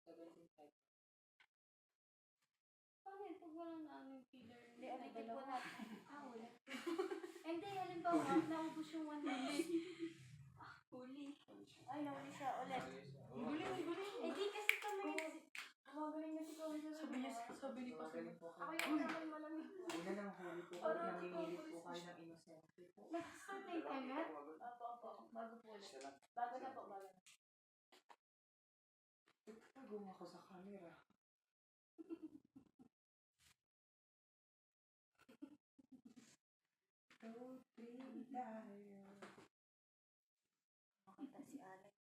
17 type. Bakit? Pag walang ano yung killer? Hindi, ano ba dalawa? lahat? Wala. Hindi, halimbawa, naubos yung 100. Huli. Ay, nahuli siya ulit. Guling. Eh, di kasi kami. Gumagaling na si Chloe sa Sabi niya, sabi ni Pastor. Magaling po Ako kayo. yung naman malamig. Una lang huli po kayo. Namimilit po kayo ng inosente po. Nag-start na yung timer? Opo. Bago po ulit. Isa lang. Bago na po, bago na. Nagum ako sa camera. Road trip tayo. Makita si Alex.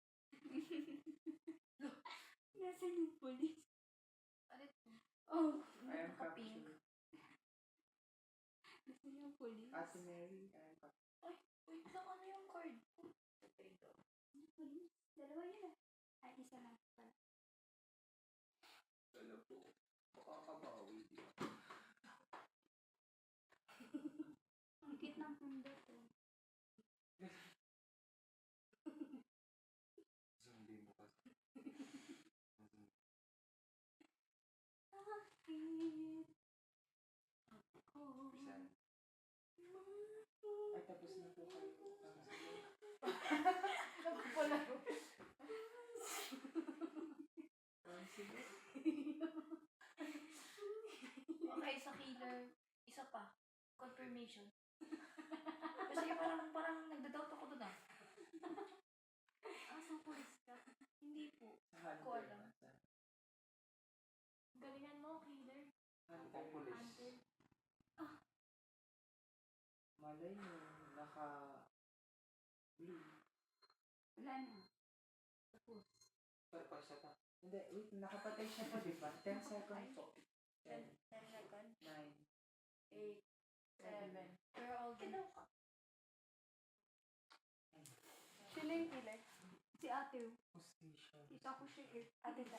Nasaan yung police? Alex. Oh, I am Naka-pink. captured. nasaan yung police? Ate Mary, I am captured. Wait lang, ano yung card ko? Police? Dalawa yun ah. Ay, isa lang pala. Wala po. Makakabawi. Ang cute ng pundot eh. Zombie mo kasi. Bakit ako Ay, tapos na po kayo. Nagpapalaro. Sige. Okay, sa killer, isa pa. Confirmation. Kasi parang nagda-doubt ako doon ah. sa police ka? Hindi po. Hunter. Ko alam. Galingan mo, killer. Hunter police. Hunter. Malay mo, naka-blue. Wala na. Tapos. Pero pag siya pa. Hindi, wait, nakapatay siya pa, di ba? 10 seconds po. 10, 10 seconds. 9, 8, 7. We're all good. Sino yung killer? Si ate. Position. Kita ko siya eh. Ate ba?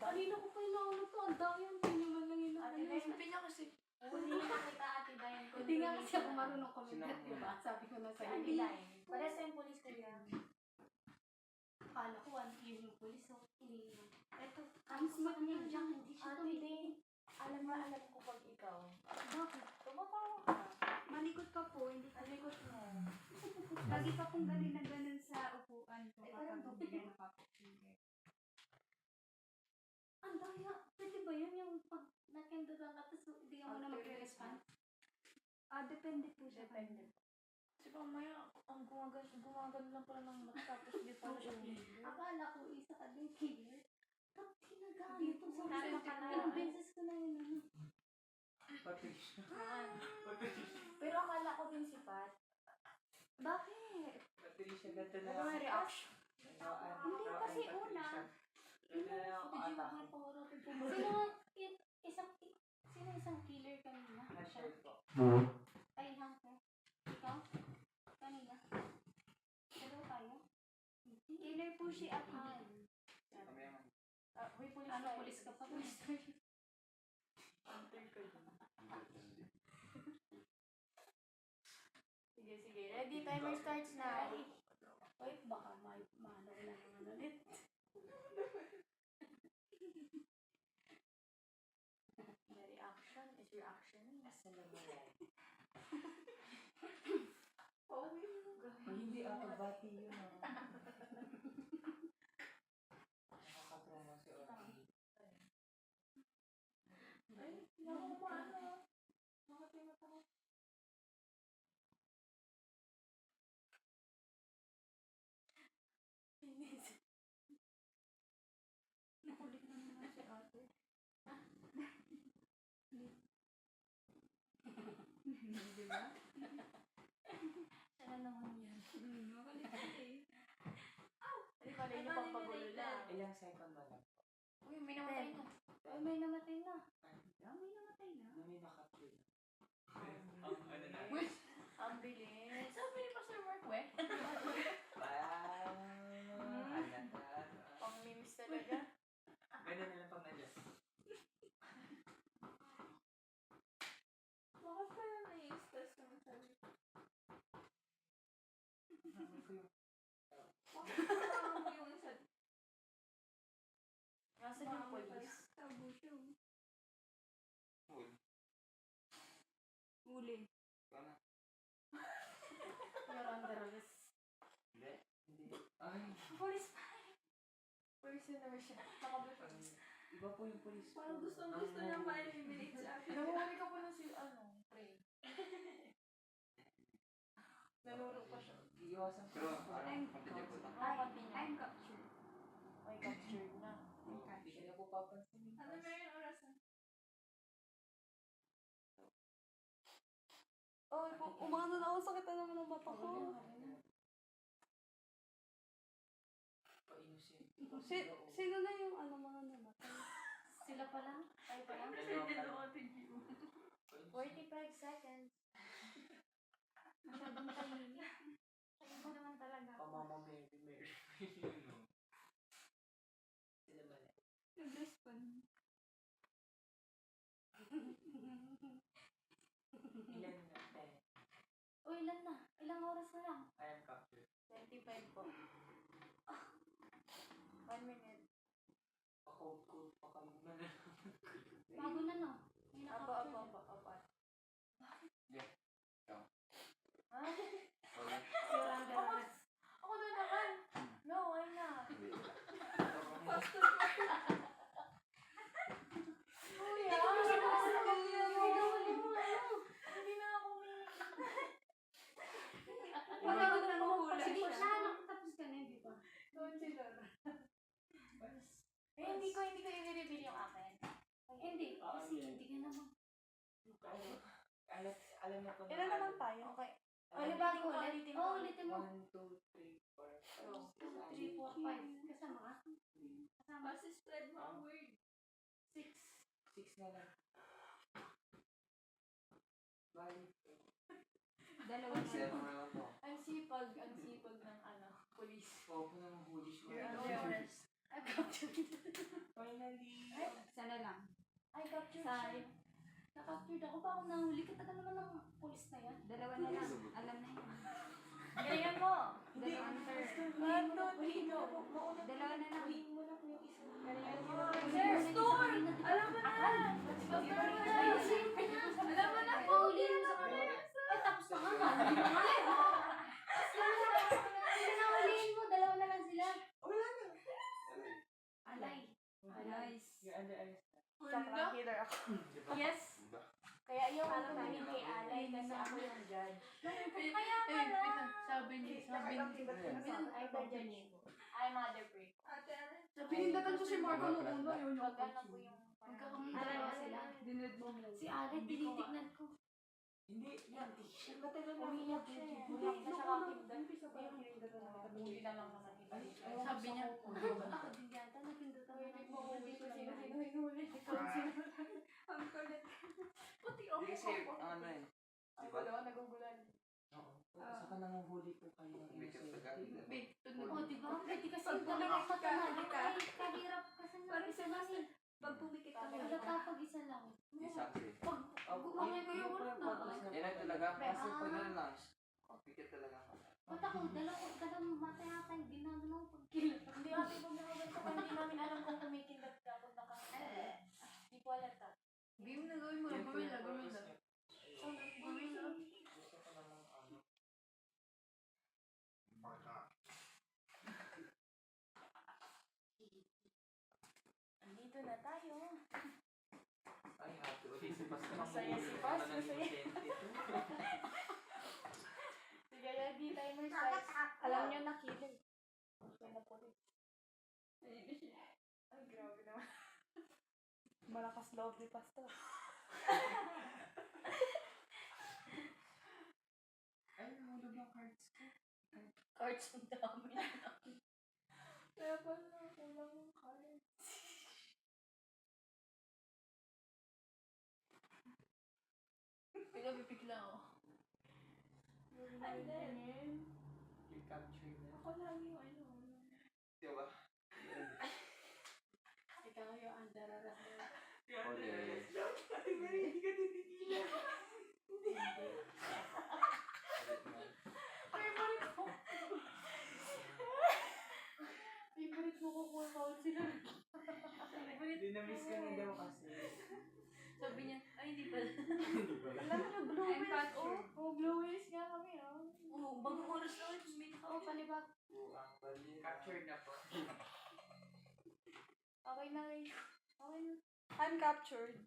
Kanina ko pa yung nauna to. Ang dami yung pinuman lang yun. Ate ba? Yung pinya kasi. Hindi nakita ate ba yung Hindi nga kasi ako marunong comment, di ba? Sabi ko na Si sa'yo. ate Dayan. Parehas tayong police kuya. Akala ko yun yung police. So, iniinom. Ito. Ang smart niya dyan. Hindi siya Ate din. Alam ko pag ikaw. Bakit? Tumatawa ka. Malikot ka po. Hindi ka Alikot mo. Lagi pa kong galing na ganun sa upuan ko. Ay, Kapag parang hindi na nakapagpili. Ang daya. Pwede ba yun yung pag nakindugan ka tapos hindi ka muna magre-respond? Depende po siya. Depende po. Kasi mamaya, ang gumagan lang pala ng mata tapos hindi pala siya killer. Akala ko isa ka din killer. Tapos kinagaan ito sa Tama ka na. ilang beses ko na yun. Ano. Patay siya. Pero akala ko din si Pat. Bakit? Patay siya. Ganito na Ano lang. may reaction? Hindi kasi una. Ganito na lang ako atake. Sino isang killer kanina? Na-share po. Ay, Hunter. Ikaw? Kanina? Dalawa tayo? Killer po si Ate. Mamaya man. Huy, police Ano, tayo. police ka pa? Police Hunter ka dun. Sige. Ready? Timer starts na. Wait, baka maano ko na naman ulit. The reaction is reaction. Asa na mo yan? Pauwi mo. Ay, hindi ako bati yun ah. Nakakatrauma si Oti. Ay, naku, maano. Makatimot ako. Inis. Nakulit na naman si Ate. Di ba? Siya na naman yan. Makulit ka eh. Hindi pala niyo pang pagulo lang. Ilang second na lang po? Uy, may namatay na. Ay, may namatay na. Ay, May namatay na. na may nakapil. Ang ano na. Uy, ang bilis. Sabi ni Pastor Mark, we. Pang memes talaga. Ganun na lang pag na-adjust. Bakit kaya na-stress naman sabi? Bakit parang mo yung isa? Nasaan yung Ay, Police spy. Prisoner siya. Naka-blue. iba po yung police po. Parang gustong-gusto niya ma-eliminate sa akin. Nahuhuli ka pa na si, Prey. Naluro pa siya. Iiwasan ko. Pero, I'm continue po lang. I'm captured. May captured na. Hindi ka na po papansinin. Ano na yung orasan? Oh, umano na ako. Sakit na naman ang mata ko. Pa-innocent. Sino na yung mga namatay? Sila pa lang? Tayo pa lang? Pa-innocent. 45 seconds. Masyadong tahimik. Tayo mo naman talaga. Pamama Mary. Sila ba na? Nag-respond. Ilan na? O, ilan na? Ilang oras na lang? I am captured. 25 po. 1 minute. Pa-code pa kayo na lang. Bago na, no? May na-capture. Apo. Yeah. Ikaw. Ha? Sorry. Ako na naman. No, why not? Hindi. Kuya! Hindi na ako Wala ko na mahuli. Sige, siya. Nakatapos ka na, di ba? Consular. Hindi ko i-reveal yung akin. Hindi. Kasi hindi ka naman. Alam na po. Ilan na lang tayo? Okay. Ano ba ako ulit? Oo, ulitin mo. 1, 2, 3, 4, 5, 2, 3, 4, 5. Kasama ka? Kasama. Kasi spread mo ang word. 6. 6 na lang. Bali. Dalawa na. Seven round to. Ang sipag ng police. Huwag po nang huli siya. You're under arrest. I captured. Finally. Sana lang. I captured Sorry. siya. Na-captured ako. Bakit nahuli ka? Tagal naman ng police na yan. Dalawa na lang. Alam na yun. Galingan mo. Dalawang third. 1, 2, 3, go. Mauna. Dalawa na lang. Huliin mo na po yung isa. Galingan mo. Sir, Storm! Alam mo na! Storm mo na! Alam mo na! Pauli mo sa kanila. Ay, tapos na nga. Hindi pa nga. Sige na, huliin mo. Dalawa na lang sila. Wala na. Alay. Nice. You're under arrest. Sakra killer ako. Yes. Diba? Kaya yung tumingin kay Alay kasi ako yung judge. Kaya pala. Sabi niya. I'm the judge. I'm Mother Break. Pinindatan ko si Marco noong una, yun yung Magkano po yung... Alay na sila. dined mo mo. Si Alay, tinitignan ko. Hindi. Matagal na umiyak siya. Umiyak na siya kakimdan. Huli na lang naman. Sabi niya, Ako din yata, napindutan ko na. mahuli ko sino hinuli. Ang kulit. Pati ako. Hindi kasi, ano eh. Ay, Diba? wala, nagugulan. Oo. Saka nanguhuli po kayo ng May kapsagan. Babe, O, diba? Pwede kasi Pag dalawa pumikit pa ka, talaga. ka. Ay, kahirap kasi na. Parang Isa lang eh. Pag pumikit ka, Halata pag isa lang. May saksi. Pag gumamay ko yung wala na. Yan ang talaga. Kasi Ah. pag ano lang, pikit talaga ako. Ba't ako, dalawang mata yata yung ginagawa ko pag kila. Hindi ate, pag nakaganto ka, hindi namin alam kung kumikindat ka kung nakakita. Hindi ko alam ka. Game na gawin mo. Yan po Gawin yung na, gawin na. purpose niya. So, nagbuwi na. Gusto ko namang ano. Andito na tayo. Ay, happy ulit si Pastor. Masaya si Pas, masaya. Sige, ready, timer starts. Alam niyo na killer. Okay na po rin. Ay, grabe naman. Malakas loob ni Pastor. Ay, nahulog yung cards ko. Cards ang dami. Kaya pala, kulang yung cards. Pinabibigla ako. And then, Yung capture na. ako lang yung ano. Diba? Ikaw yung andararas na. Ulit. Hindi ka titigilan. Ulit na. Favorite ko. Favorite mo kukuha ka ulit sila. Favorite Hindi na-miss ka na daw kasi. Sabi niya, ay hindi pala. Hindi pala. Alam mo na, blue I'm wheels. captured. Oh, blue wheels nga kami, oh. Oo, bagong oras na ulit. May Oo, palibag. Ang bali. Captured na po. Okay na rin. Okay na. I'm captured.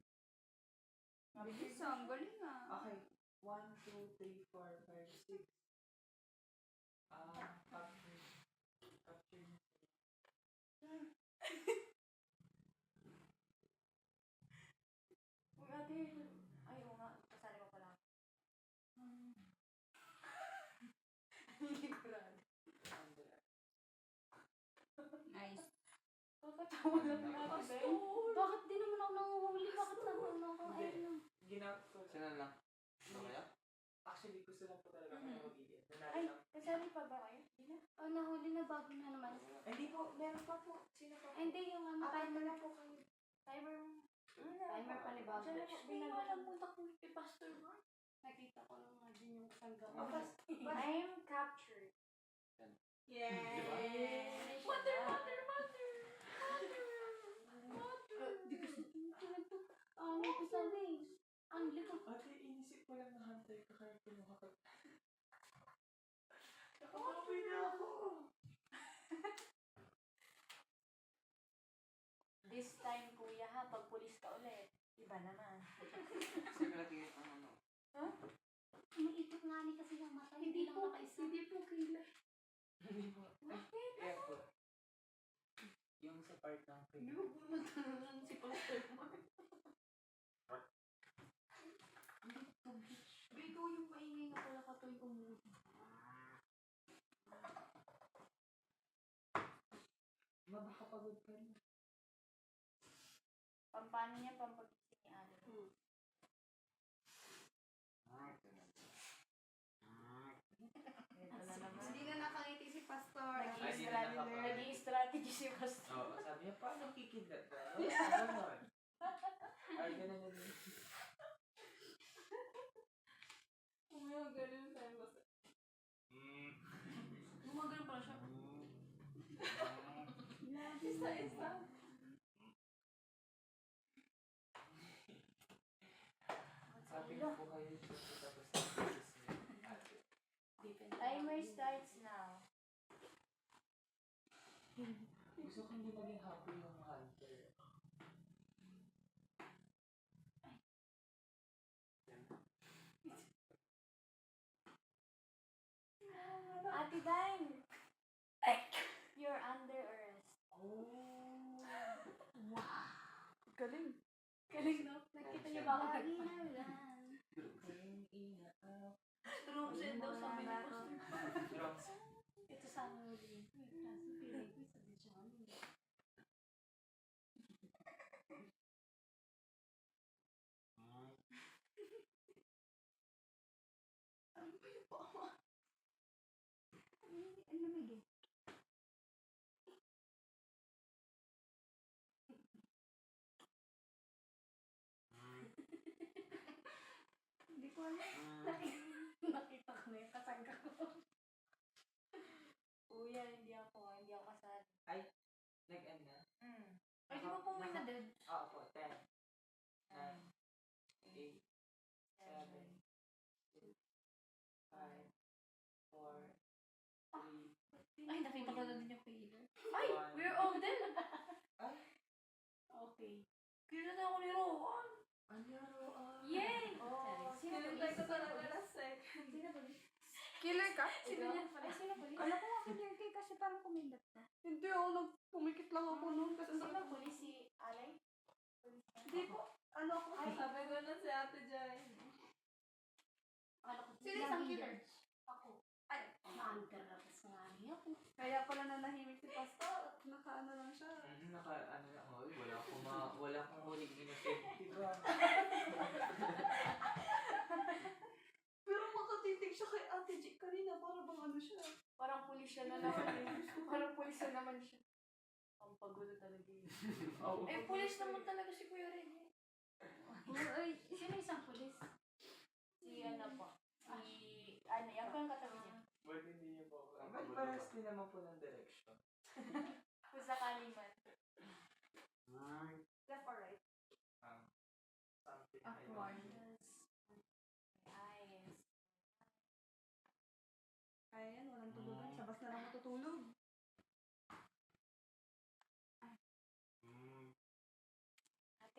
Bilis ang galing ah. Okay. 1, 2, 3, 4, 5, 6. Captured. Captured na. Uy, ate. Ay, oo nga. Kasali mo pala. Hindi ko lang. Nice. Kakatawa lang natin. Bakit di naman ako nanguhuli? Bakit lang ako? Ay, Hindi. no. Ginap ko. Sino lang? Ito kaya? Actually, gusto lang po talaga kayo mag-iit. Ay, kasali pa ba kayo? Hindi na. Oh, nahuli na bago na naman. Hindi po, meron pa po. Sino pa po? Ay, hindi, yung ano, timer na po. Timer. Timer pa ni Bob. Diyan ako. Hindi ko alam punta ko kay Pastor Mark. Nakita ko lang nga din yung kasangga ko. I'm captured. Yay! Mother! Ano ko sabi? Ang likod. Ate, inisip ko lang na hunter ka kaya kinuha ka. Nakakapin na ako. This time, kuya ha, pag pulis ka ulit, iba naman. Sige natin ang ano. Umiikot nga ni kasi yung mata. Hindi lang nakaisa. Hindi po kila. Hindi po. Kaya po. Yung sa part ng Hindi finger. mo po natanungan si Pastor Mark. Ikaw yung maingay nga pala ka tuwing umuwi. Baka pagod ka na. Pampano niya, pampagising ni Alan. Ito na naman. Hindi na nakangiti si Pastor. Nag-i-strategy si Pastor. Oo, sabi niya, paano kikidlat ka? Ganon. Ay, ganon na din. Ganun tayo basta. Gumagano pala siya. Isa-isa. Sabi niyo po kayo siya tapos ng thesis niya. Ate. Timer starts now. Gusto ko hindi maging happy yung hunter. Ate Dine! You're under arrest. Oh! Galing. Galing no? Nakita niyo ba ako? Lagi na lang. Kayong ina up. Room set daw sabi ni Pastor. Wrong. Ito sa amin ulit. Kaso feeling ko isa din siya. Ano ba yung pawa? Ang lamig eh. Hindi ko alam. Nakita ko na yung kasangga ko. Kuya, hindi ako kasali. Nag-end na? Ay, di ba po may na-dead? Oo po, 10, 9, 8, 7, 6, 5, 4, 3, Ay, nakita ko na din yung killer. Ay, One. we're all dead. Ay. Okay. Killer na ako ni Rowan. Anyaro, Yay! Oh, sino Ganun police? tayo talaga last second. Sino police? Killer ka? Sino yan? Ay, sino police? Ano ko nga killer kay kasi parang kumindat ka. Hindi ako, pumikit lang ako noon. Kasi Sino police si Alay? Hindi po. Ano ako? Ay. Sabi ko na si Ate Jai. Akala ko Sino isang killer? Ako. Ay, Na-under na pa sa nga niya ako. kaya pala nanahimik si Pastor. Nakaano lang siya. ano lang, oy, wala akong huling innocent. Diba? Pero makatitig siya kay Ate G kanina. Para bang ano siya. Parang pulis siya na naman eh. Parang pulis na naman siya. Ang pagulo talaga yun. Oo. Eh, pulis naman talaga si Kuya Ren. Ay, sino isang police? Si ano po. Si, ano, yan po yung katabi niya. Ba't hindi niyo po ako? Ba't paras din naman po ng direction? Kung sakali man. Left or right? Something Upward. Yes. Eyes. matulog.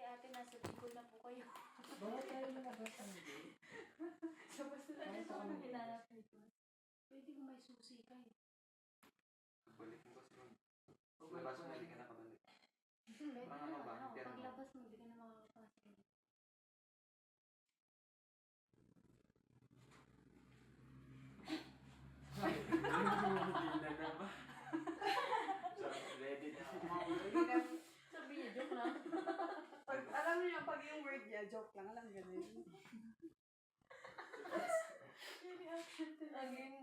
Ate, nasa Bicol na po kayo. Bawal tayo lumabas ng gate. So, basta Ay, na sa ako kanila. nakilanap nito. Pwede ko may susi kayo. Balik mo kasi mag... Bawal Labas ko mo, na hindi rin. ka nakabalik. Pwede Mga na, baba, pero- paglabas mo, hindi ka na makakapasok. Hindi na naman. Ready na ako. Sabi niya, joke lang. Pag, alam niyo, pag yung word niya, joke lang, alam ganun. Again,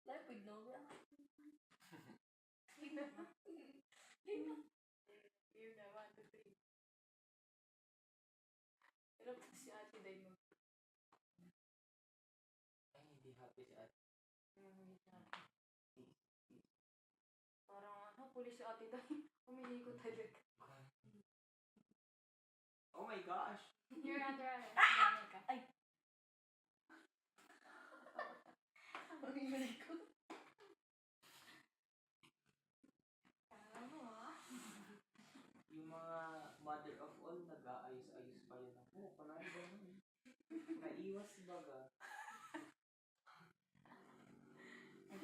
life with no ground. Tignan mo. Tignan. Yun na, 1, 2, 3. Pero pa si ate day mo. Ay, hindi happy si ate. Parang pulis si ate day. Humingi ko talaga. Oh my gosh! You're under arrest. Ay! Humingi ko. Yung mga mother of all, nag-aayos-ayos pa yun. Ako, parang ganun. Naiwas baga. Kung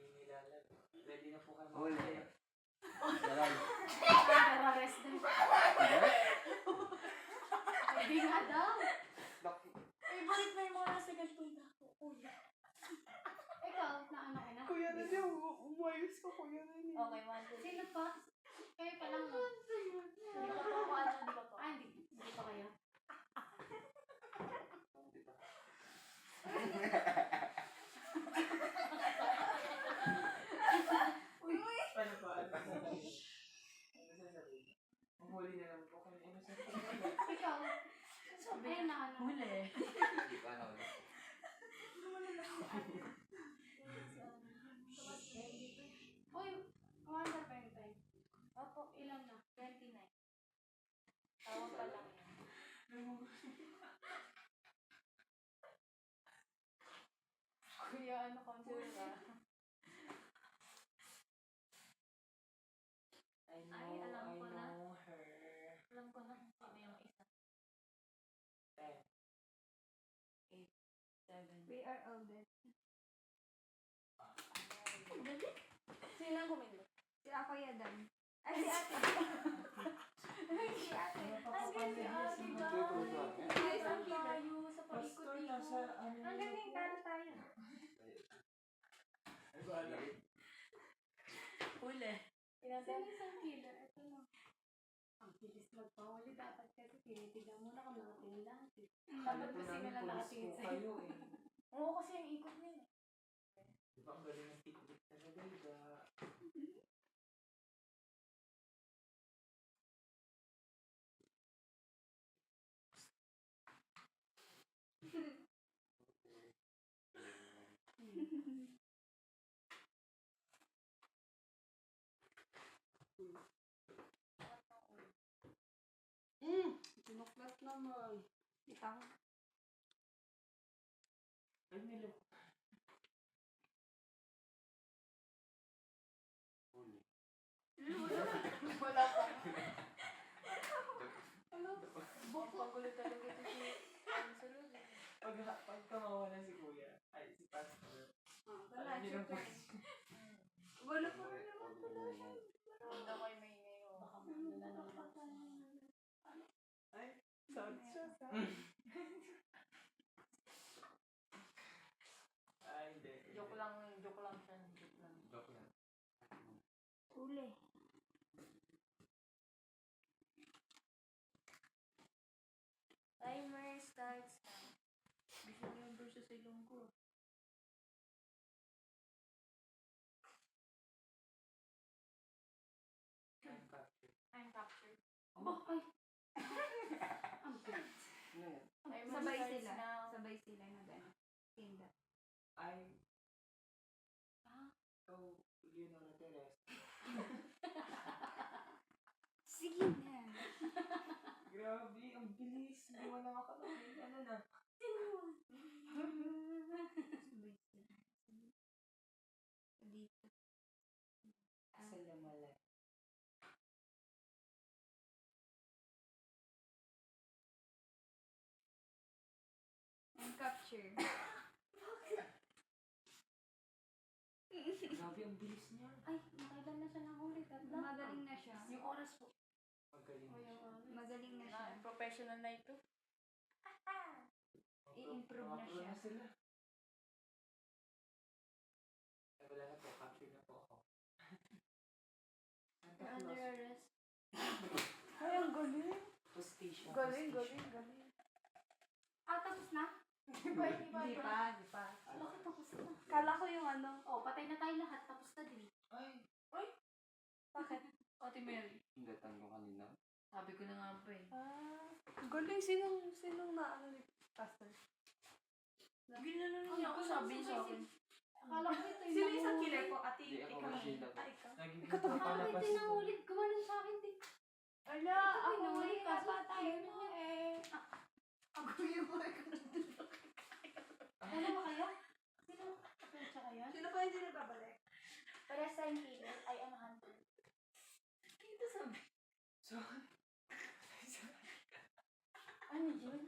nilalag. Ready na po kayo. Huli. Under-arrest na. Hindi nga daw. Ay, balik na yung mga nasa ganito na. Ikaw, na ano ka na? Kuya na niya, umayos ka, kuya na niya. Okay, 1, 2, Sino pa? Kayo pa lang. Hindi pa po ako, ano, di ba po? Ah, hindi pa kayo. Ano pa? Ano sasabihin? Ano sasabihin? Mahuli na lang po kayo. Ano sasabihin? Ikaw. Ayun na, ano. Huli. Hindi pa na ulit. Uy, kumanda pa yung time. Opo, ilan na? 29. Tawag pa lang yan. Kuya, ano consider ka? I alam ko na. know her. Alam ko na kung sino yung isa. 10. 7. We are all dead. Sino ang kumindot? Si ako Yadan. Ay, si ate. Si ate. Ano pa Ang po galing si kami? ate Ito ba? yung program. Guys, ang tayo sa Pastor, paikot-ikot. nasa ano Ang galing talo tayo. Ay, bahala. Huli. Sino isang killer? Ito na. Ang bilis magpahuli. Dapat kasi tinitigan mo na kung nakatingin lang. Kala Dapat po kasi namin na pulis nakatingin po sa'yo. kayo eh. Oo, kasi yung ikot nila. Di ba ang galing ng tiktik talaga, diba? Sinuklat naman. Ikaw. Ay, nila. Huli. Wala pa. Pagulo talaga ito si sunod. Pagka mawala si kuya, ay si pastor. Wala, Alam niyo na po. Wala pa rin naman pala. Huwag na kayo may ngayon. Baka maano na naman. Ay, sad siya. Ay, hindi. Joke lang siya. Joke lang. Joke lang. Huli. Timer starts now. Gusto niyo yung versus sa ilong ko. I'm captured. I'm captured. Oh, ay. Ang bilis. Ano yan? Timer Sabay starts sila. now. Sabay sila nag-ano. Tinda. I, Ah, oh, you know na Teres. Sige na. Grabe, ang bilis. Hindi mo nakakalamin. Ano na? Sabay sila. Dito. capture. Grabe, ang bilis niya. Ay, nakailan na siya nahuli. Tatlo. Magaling na siya. Yung oras po. Magaling. O yung oras. Magaling na siya. Professional na ito. I-improve na Mga pro siya. na sila. Ay, wala na po. Capture na po ako. You're under arrest. Ay, ang galing. Hostage. Galing, galing, galing. Ah, tapos na? Di ba? Di pa, di pa. Bakit tapos na? Kala ko yung ano. Oh, patay na tayo lahat. Tapos na din. Ay, Bakit? Ate Mary. Hindi, tanong kanina. Sabi ko na nga ba eh. Galing. Sinong na ano ni Pastor? Ginano niya ako, sabi niya sa akin. Akala ko ito yung Sino isang nahuli. killer po? Ate, Hindi, ako ikaw. Rashida. Ikaw. nagiging Ikaw to. Akala pala ko ito yung nahuli. Gumanon sa akin din. Ala, Ako ako nahuli yung ka. kapatay mo eh. Ako yung Dalawa kayo? Sino? Kapatid siya kayo? Sino pa hindi nagbabalik? Para sa killer ay ang hunter. Ito sabi. So, Ano yun?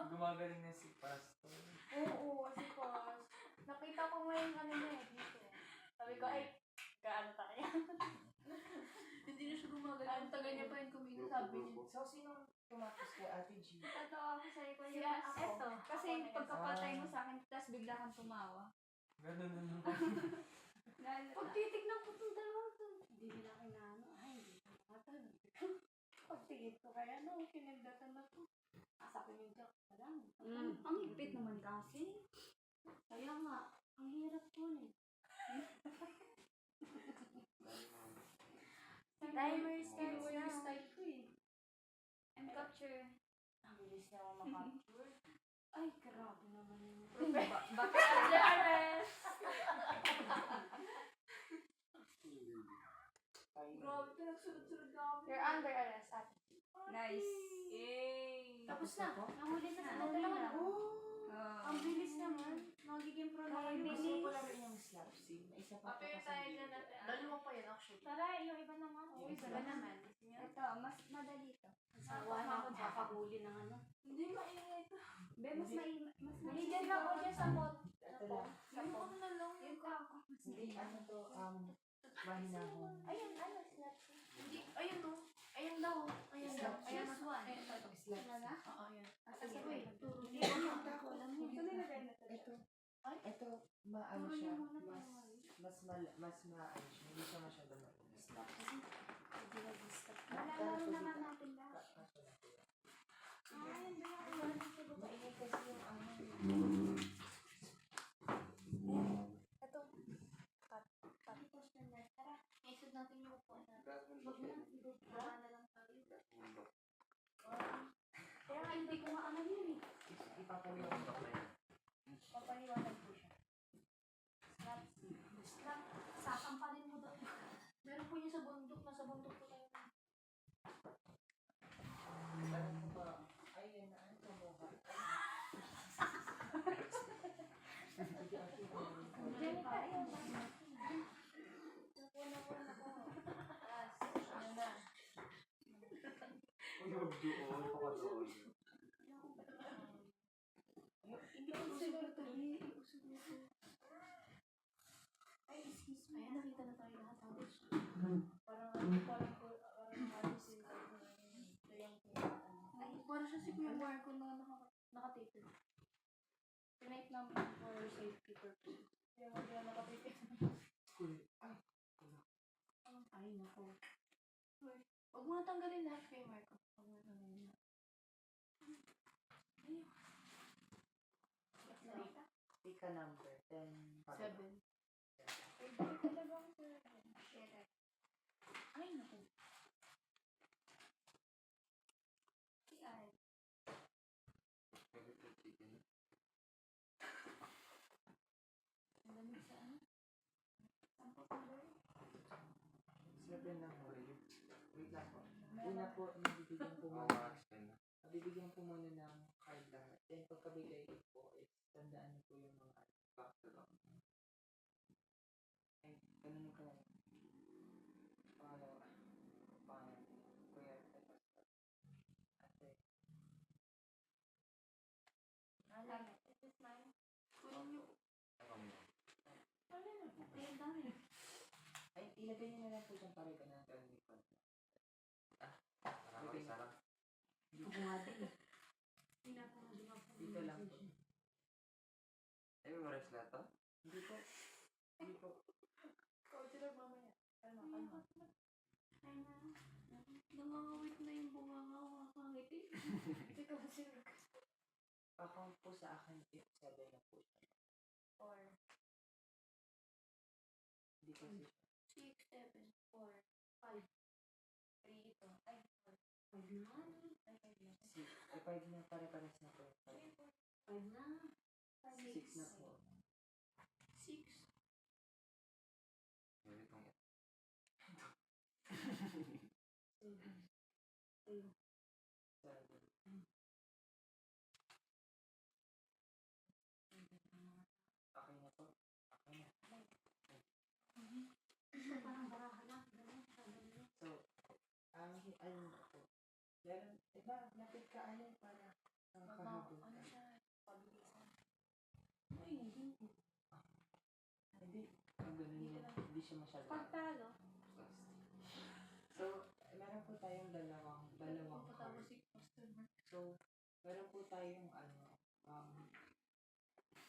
gumagaling na si Pastor. Oo, kasi pas. Nakita ko ngayon ano na eh, dito. Sabi ko, ay, gaano tayo? Hindi na siya gumagaling. Ang tagal niya pa yung kumino, sabi niya. So, sinong tumakas kay Ate G? Tatawa ako sa'yo ko Si yung ako. eto. Kasi Ako yung pagkapatay mo sa akin, tapos bigla kang tumawa. Ganun na naman. Pag titignan ko itong dalawa to, hindi nila kinano. Ay, hindi ko nakatan. Pag tingin ko kaya no, kinagdatan na to. Asa ko yung jack pa lang. Ang higpit naman kasi. Kaya nga, ang hirap po eh. Timer Style starts ko yung now. style ko eh. And capture. Ang bilis niya ako makapture. Ay, grabe naman yun. Bakit under arrest? Grabe, pinagsunod-sunod na kami. You're under arrest, ate. Nice. Yay! Tapos na. Nahuli na sila Nahuli dalawa na. na. Ang bilis naman. Magiging pro na kayo. Gusto ko pala rin yung slap scene. May isa pa Papayo tayo dyan natin. Dalawa pa yan actually. Tara, yung iba naman. Yung Iba iba naman. Ito, mas madali to. Sawa na ako kakahuli ng ano. Hindi maingay ito. Be, mas Hindi dyan lang ako dyan sa bot. Ito lang. Yung ano na lang. Yung ako. Mas Hindi, ano to, mahinahon. Ayun, ano, snap. Hindi, ayun to. Ayun daw. Ayun daw. Ayun Choose daw. one. Ayun daw. Slap Talaga? scene. Oo, yan. Sabay, turo Hindi niya. ko ako alam mo. Ito nilagay na to. Ito, maano Turo siya. niya muna pa. Mas maano siya. Hindi siya masyado matigas. Hindi nag-stop. Malalaro naman natin lahat. Ayun ba yung Mainit kasi yung ano. Ito. Tapos na na. Tara, isod natin yung upuan natin. Huwag na, ibaba na lang tayo. Kaya nga hindi ko maaman yun eh. Ipapaliwan ko na yan. Papaliwanag ko siya. Slap. Slap. Sasampalin mo daw. Meron po yun sa bundok. Nasa bundok po tayo. Alam ko ba, ayun na, ano to mo ba? Diyan tayo. Naku. Ano na. Uy, huwag doon. Pakatoon. Hindi ko siguro to. Ay, excuse me. Ay, nakita na tayo lahat. Parang ano sila. Ay, parang siya si Kuya Marco na nakatape. Tonight namin for safety purposes. Kaya wag yan nakatape. Uy, ay. Ay, nako. Huwag mo na tanggalin lahat kay Marco. Huwag mo na tanggalin lahat. Ayun. Ika number 10. 7. Favorite talaga ako sa ay, naku. Si Ay. Ang lamig sa ano? Sample color. 7 na po. Wait lang po. Una po, nabibigyan po muna. Mga action na. Nabibigyan po muna ng card lahat. Then pagkabigay ko po, is tandaan niyo po yung mga background. Ay, ganun ka lang. Paano, kuya, ate. ilagay niyo na lang po dyan para ganun ang likod. Parang ako isa lang. Bumati. Pinapangadi nga po. Dito lang po. Ay, memorize lahat to? Hindi po. Hindi po. Ikaw sila mamaya. Kalma. Ay na. Nangangawit na yung bunganga ko kakangiti. Ikaw sila. Pa-count po sa akin if 7 na po siya. Or Hindi kasi siya. 6, 7, 4, 5. 3 ito. Ay, 4. 5 na. Ay, 5 na. 5 na pare-pares na po. 5 na. 6 na po. 6. Sabi itong ito. 7. 7. Okay na po. Okay na. Parang baraha lang. Ganun. So, ano na po. Meron, iba, lapit ka ano para makahabol Ano ka. siya? Pabilisan. Ay, hindi. Hindi. Ang ganun yun. Hindi siya masyado. Pagtalo. So, meron po tayong dalawang Patapos card. si customer. So, meron po tayong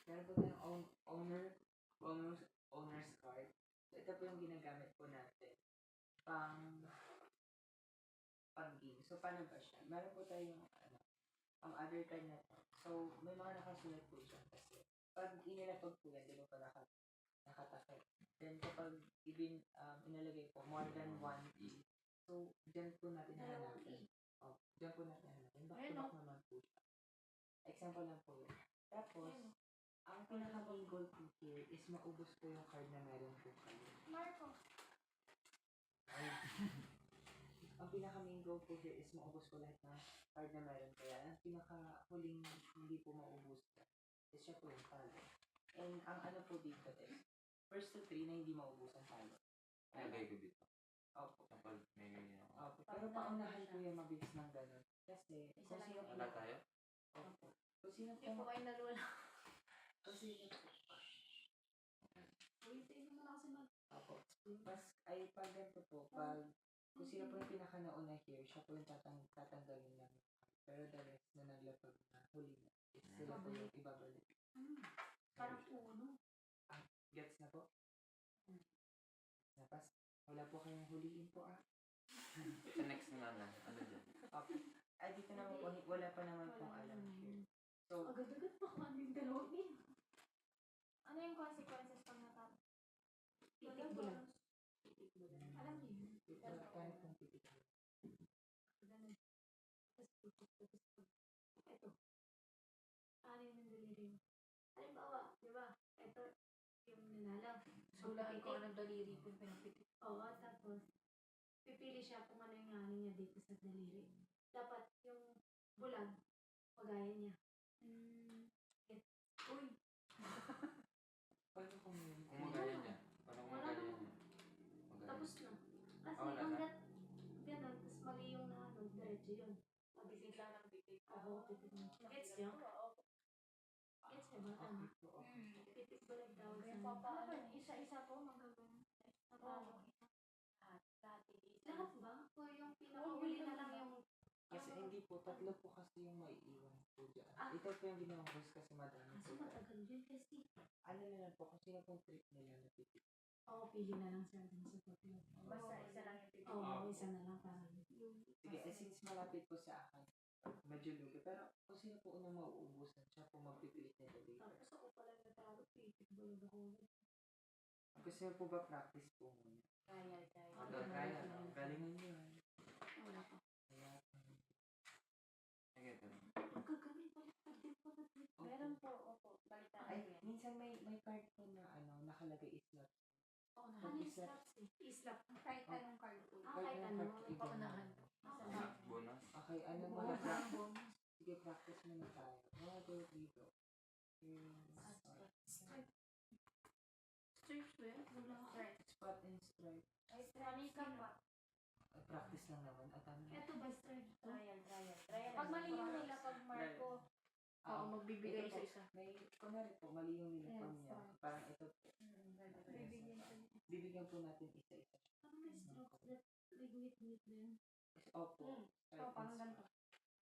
meron po tayong owner's card. So, ito po yung ginagamit po natin pang-game. So, paano ba siya? Meron po tayong other card na to. So, may mga nakasulat po siya kasi pag inilapag po yan, di ba pa nakatakip. Then, kapag inalagay po more than 1 so, dyan po natin hahanapin. Oh, dyan po natin hahanapin. Back to back naman po siya. Example lang po yun. Tapos, ang pinaka-main goal po here is maubos po yung card na meron po kayo. Marco. Ang pinaka-main goal po here is maubos po lahat ng card na meron kaya. Ang pinaka-huling hindi po maubos is siya po yung talo. And ang ano po dito is, first to 3 na hindi maubos ang talo. Lagay ko dito. Opo. Kapag may ganyan ako. Opo. Pero paunahan po yung mabilis ng ganun. Kasi, kung sino po, Wala tayo? opo. Kung sino Hindi po po, kayo nalula. kung sino po, Uy, tingin mo na kasi mag... opo. Mas, ay pag ganito po, pag, kung sino po yung pinaka-nauna here, siya po yung tatanggalin lang. Pero the rest na naglapag na huli na, is sila po yung ibabalik. Parang uno. Gets na po? Napas, wala po kayong huliin po Sa next na ano dyan? Opo. Ay, dito naman po, wala pa naman pong alam here. So, Agad-agad pa kung ano yung dalawa niya. Ano yung consequences pag natapos? Titik mo lang. Alam niyo yun. paano pong titignan? Ganun. Tapos titik. Tapos ito. Ano yung nandaliri mo? Halimbawa, di ba? Ito yung nanalo. Sulaan ko ng daliri po yung pinapitik. Oo, tapos pipili siya kung ano yung ano niya dito sa daliri. Dapat yung bulag, pagaya niya. Uy, Paano kung yun? Kung magaya niya. Parang kung magaya niya. tapos na. Kasi Wala na. hanggat ganun, tapos mali yung naano, diretso yun. Bitig lang ng bitig. Oo, titik mo. Gets niyo? Gets niyo ba? Tama. Okay po, okay. Titik bulag daw. Yung papaano, isa-isa po magagawin. Paano? Lahat. Lahat ba? O yung pinakahuli na lang yung... Kasi hindi po, tatlo po kasi yung maiiwan po dyan. Ah. Ito po yung ginawang host kasi madami Kaso po. matagal yun kasi. Ano na lang po, kung sino pong trip nila na titig. Oo, pili na lang siya dun sa tatlo. Basta isa lang yung bitig. Oo, isa na lang parang. Sige, since malapit po sa akin, medyo lugi. Pero kung sino po unang mauubusan, siya po magpipilit nito dito. Tapos ako pala natalo, titik bulag ako. Gusto niyo po ba practice po muna? Kaya. Kaya, galingan niyo. Wala pa. Kaya, Sige, ito. Magkagaling baliktad din po na trip. Meron po, opo. Balitaan ay, ko yan. minsan may card po na nakalagay islat. Oo, Pag ano yung islat, slaps eh? Islap. Kahit anong card po. Ah, kahit ano. Paunahan. Ah, Bonus. Okay, ano mo na practice? Sige, practice muna tayo. Mga go dito. Stripes ba yun? Wala ako. Spot and stripe. Ay, strani ka pa. Practice lang naman. At ano? Ito ba stripes to? Trial. Pag mali yung nila, pag Marco, Oo, magbibigay ito po, isa-isa. May, kunwari po, mali yung nilipang Yes, niya. Parang ito, bibigyan ko. bibigyan bibigyan po natin isa-isa. Parang may strokes that ligwit-wit din. Opo. So, paano ganito?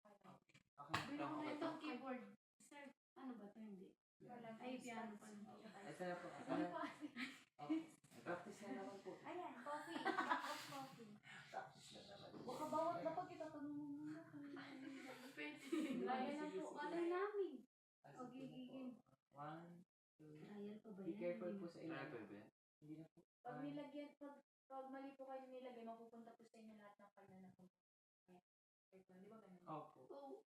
Okay. Bili ko na Okay. itong keyboard. Sir, ano ba ito? Hindi. Ay, piano pa. Ito na po. Ano pa? Okay. Practice na naman po. Ayan, coffee. Coffee. Practice na naman. Baka bawat dapat kita tanong muna. Ryan na po. Ano namin? Ah, Okay, sige na po. gigim. 1, 2. Ryan pa ba Be yan? careful po sa Ano ilalim. to ba? Hindi na po. Pag nilagyan, pag mali po kayo nilagay, mapupunta po sa inyo lahat ng kanya na punta. Ito, di ba ganun? Opo.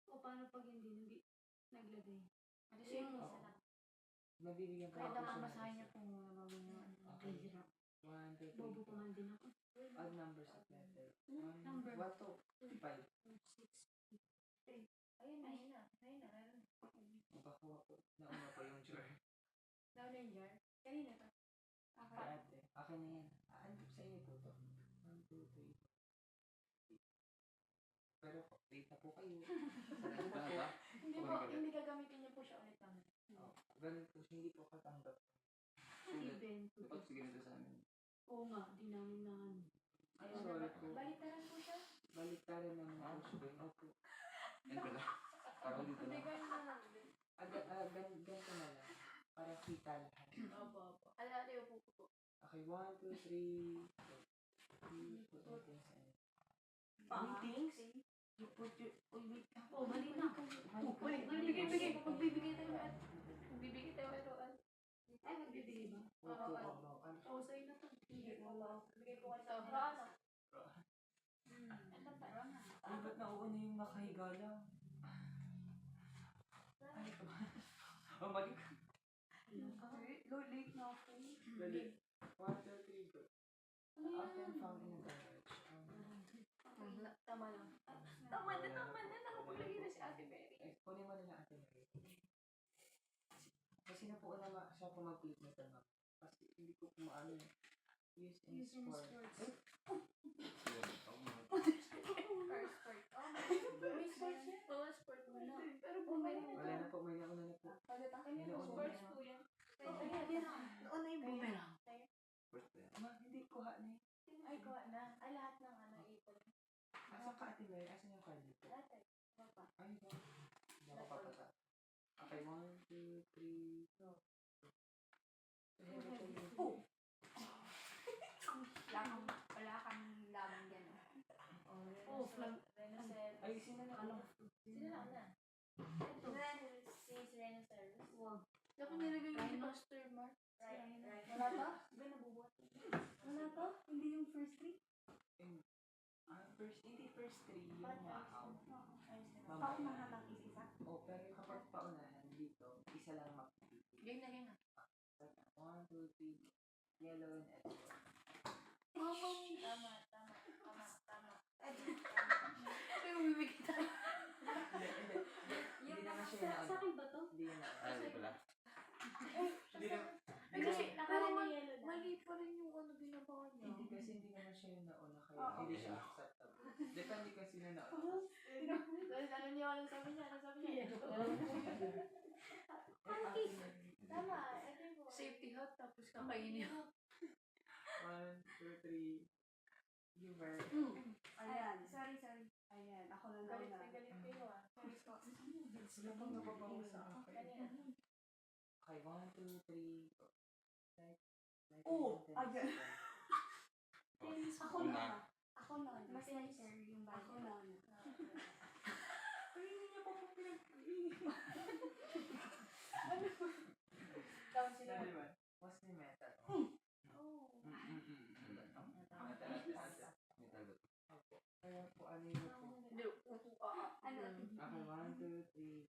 O paano pag hindi naglagay? Ano Kasi yung isa Oo. lang. Mabibigyan po kahit ako ang siya ng masahin niya isa. kung nagawa niya. Okay. Ay, hirap. 1, 2, 3. Bobo pa man din ako. Odd numbers of letters. Number. 1, 2, 5. 6. Ayun na, ayun na. Ayun na, meron. Nakakuha po. Nauna pa yung jar. Nauna yung jar. Kanina to. Kay ate. Akin na yan. Ano sa inyo po to? 1, 2, 3. Pero wait na po kayo. Sarado na po. Hindi po, hindi gagamitin niyo po siya ulit namin. Ganun po siya. Hindi po katanggap. Event. Dapat sige nito sa amin. Oo nga, di namin na ano. Ay, sorry po. Baliktaran po siya. Baliktaran naman po siya. Opo. Yan pala. Parang dito Hindi lang. ganun na lang din. Ganito na lang. Para kita lahat. Opo, opo. Alalayo po po. Okay, 1, 2, 3. Put natin sa inyo. Meetings? You put your... Uy, wait lang. Oh, mali na. Magbibigay. Magbibigay tayo at magbibigay tayo at Ay, magbibigay ba? Opo, opo. Ano? Oo, sa'yo na to. Hindi po. Magbibigay po kayo sa Rana. Ano pa? Ay, ba't nauuna yung nakahiga lang? Ano to? Oh, mali ka. Late na ako. Dali. 1, 2, 3, go. Ano yan? Often found in a garage. Tama lang. Tama na, tama na. Nakapaglagay na si Ate Mary. Eh, kunin mo na lang Ate Mary. Kasi napuuna siya po mag-click na ito, ma'am. Kasi hindi ko kumaano eh. Use in sport. Eh, First sport. Oh, may sport siya. Oo, sport mo na. Pero bumalik na wala na po, may nauna na po. Pagkatakin niyo Nauna sports na. po yan. Nauna yung boomerang. First ba yan? Ma, hindi kuha na eh. Ay, kuha na. Ay, lahat ng ipon. Asa ka Ate Mary? Asa yung card dito? Lahat eh. Ano pa? Ay, ba? Hindi ako papata. Okay, 1, 2, 3, go. Oh! Wala kang lamang dyan. Oh, flag. Ay, sino na? Ano? Sino lang na? Ito. Si Rhinoceros. Wow. Dapat nilagay yung Rhinoster Mark. Right. Wala to? Ba nabubuhat? Wala to? Hindi yung first three? Hindi first 3 yung ma-out. Ako mahatang isa-isa? Oh, pero kapag paunahan dito, isa lang mapipili. Game na game na. 1, 2, 3, yellow and red. Tama. Ay, bumibigay tayo. Hindi naman siya na Sa akin ba to? Hindi na. Ay, di pala. Hindi na. Ay, kasi nakala Pero ni yellow na. Mali pa rin yung ginawa niya. Hindi kasi hindi naman siya yung nauna kaya Oo. hindi siya acceptable. Depende kasi na nauna. Ano niyo ano sabi niya? Ano sabi niya? Tama. Ito yung Safety hat, tapos kakainin. 1, 2, 3. You were. Ayan. Sorry. Ayan. Ako na Galit nauna. na galit kayo ah. Sorry po. Sila pang nababawa sa akin. Kanina. Okay, 1, 2, 3. Go. Like Oh, in agad. sentence. Ako Una. na. Ako na. Mas nicer yung bago. Ako na. Ay, hindi niya pa po pinag-ini. Down sila. Dali ba? What's the method? Oh. Metal ba? Kaya po, ano yun po? Hindi. Ano? Okay, 1, 2, 3.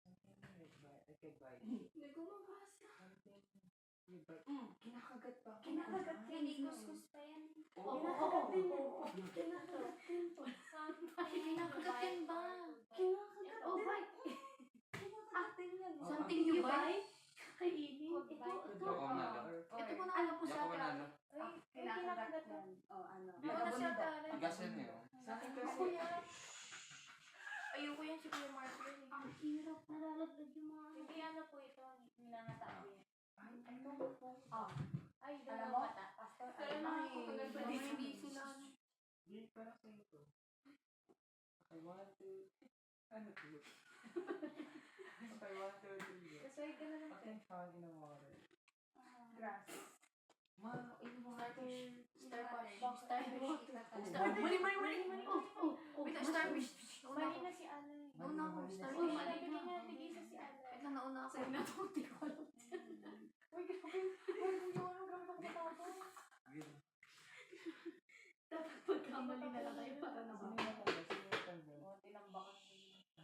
Something I could buy. Hindi ko mabasa. Something you buy. Kinakagat pa. Kinakagat yan. Hindi kuskus pa yan. Oo. Kinakagat din yan. Kinakagat din po. Kinakagat yan ba? Kinakagat Oh, din. right. Kinakagat din yan. Something you buy? Kainin. Ako na lang. Ito ko na Ano po Hindi sa ako na ano. Ay, kinakagat yan. O, ano? Hindi ko na siya Nagabundok. tala. Tigas yan eh. Oh. Sa akin Ako kasi, yan. Ayoko yan si Kuya Mark yun eh. Ang hirap, nalalaglag yung mga... Hindi ano po ito. Ninangatabi. ay, ano po? Oh, Ay, alam dalawang mo? mata. Pastor, 1, 2, ano to? Okay, 1, 2, 3, go. Kasway ka na lang. Okay, found in the water. Grass. Ma, in water. Starfish. Mali. Wait, starfish. Mali na si Alay. Una ako, starfish. Oh, mali. Bigyan niya tigisa si Alay. Wait lang, nauna ako. Sa'yo na ito, hindi ko alam. Uy, grabe. Uy, kung yun, ang grabe ako matapos. Dapat pagkamali na lang tayo para Sino naman. yung natanggal? Sino yung natanggal? Oh, tinambakan ko.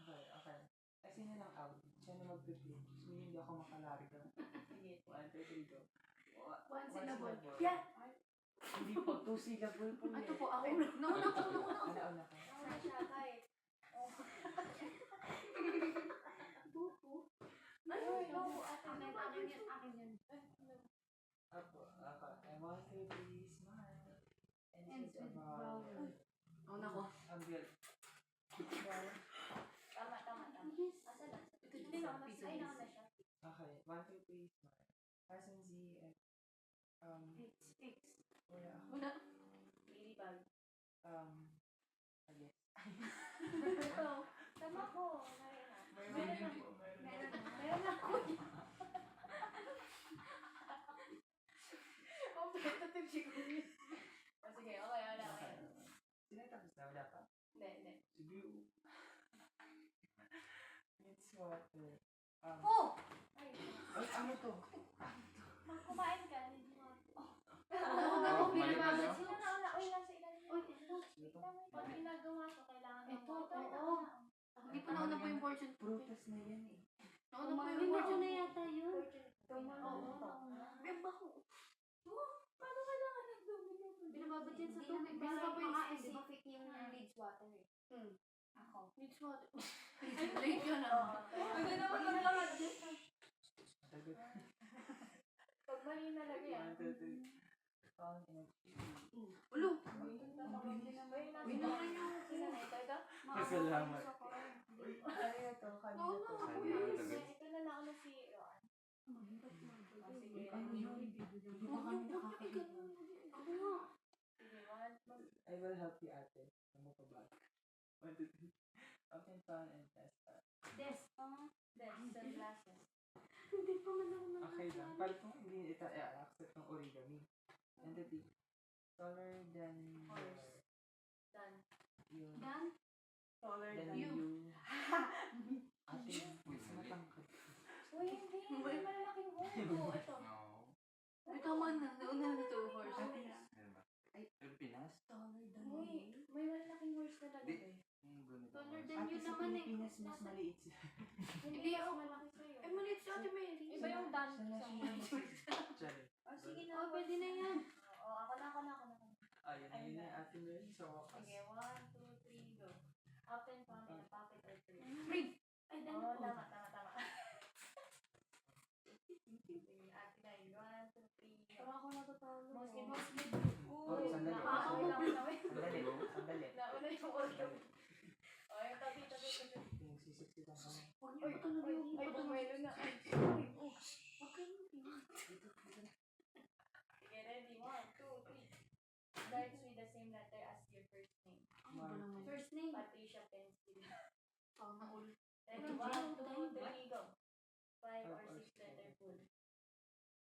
Okay, okay. Ay, sino lang out? Siya na mag-flip. So, hindi ako makalarga. Sige. 1, 2, 3, go. One syllable. Yeah! Hindi po, 2 syllable po Ito eh. po, ako. Nauna ako. Ano ka? Ano siya, kahit. Buko? Ay, no. Akin yan. Apo, ako. I want to be smile. And Ends it's with about... vowel. Nauna ako. Ang good. Tama. Asa na? Hindi na ako na. Ay, nauna siya. Okay, 1, 2, 3, smile. Hasn't Z and... X. Wala ako. Una. Ladybug. I guess. Ito. Tama ko. Meron na. Meron ako. Competitive si Kuya. Oh, sige, okay, wala ka. Sino tapos na? Wala pa? Hindi. Sige. It's water. Oh! Ay, Ay, ano to? kumain ka. Ako, Binababad mali sila na una. Uy, nasa ilalim. Uy, ito. Pag ginagawa ko, kailangan Ito, ng- oo. Hindi pa nauna po yung portion. Prutas na yan eh. Nauna po yung portion na yata yun. Oo. Beba ko. Paano kailangan nagdumi? Binababad yan sa Hindi tubig. na- Basta po yung Di ice. ba fake yung leads water eh? Ako. Needs water. Late yun ah. Hindi naman naglakad dyan. Tagot. Pag mali na lang yan. 1, 2, 3. Found in a Ulo. Wait naman yung sino na ito? Ito? Salamat. Ay, ito. Kanina Oo, to. ako yun. Ito na nauna si Roan. Sige. Ano yun? Hindi ba kami nakakain? Ako nga. Sige, one, two. I will help you ate. Ano pa ba? 1, 2, 3. Open phone and test that. Des. Sunglasses. Hindi pa man ako Okay lang. Palit mo hindi ito i-accept ng origami. Entity. Taller than Horse. Done. yung... Dan? Taller Than you. you. Ate, mas matangkad. Uy, hindi. May malalaking buko. Ito. No. May tama na. Nauna na ito. Horse. Meron ba? Pilipinas? Uy, may malalaking horse na Di. talaga. Yung ganito. Taller mas- than Ate, you sa naman eh. Pilipinas mas maliit siya. Hindi ako malaki sa'yo. Ay, maliit si Ate Mary. Iba yung dan. Sa national Sorry. Oh, sige na. Oh, pwede na yan. Oo, ako na. Ayun, ayun na ate Mary sa wakas. Sige, 1, 2, 3, go. Open phone in a pocket or three. Ring. Ay, Dan. Oo, tama. Sige, ate na yun. 1, 2, 3, go. ako natutalo. Mostly. Oh, sandali. Sandali. Sandali. Nauna yung order. Ay, tabi. Pinagsisiksikan ka na. Huwag niyo patulog yung Ay, patulog. bumelo na. Ay, Huwag kayong tingin. sige, ready. 1, 2, 3. Starts with the same letter as your first name. Ano ba naman? First name? Patricia Pencil. Pang naul. Ready? Ito, 1, Jane. 2, 3, go. 5 or 6 letter full.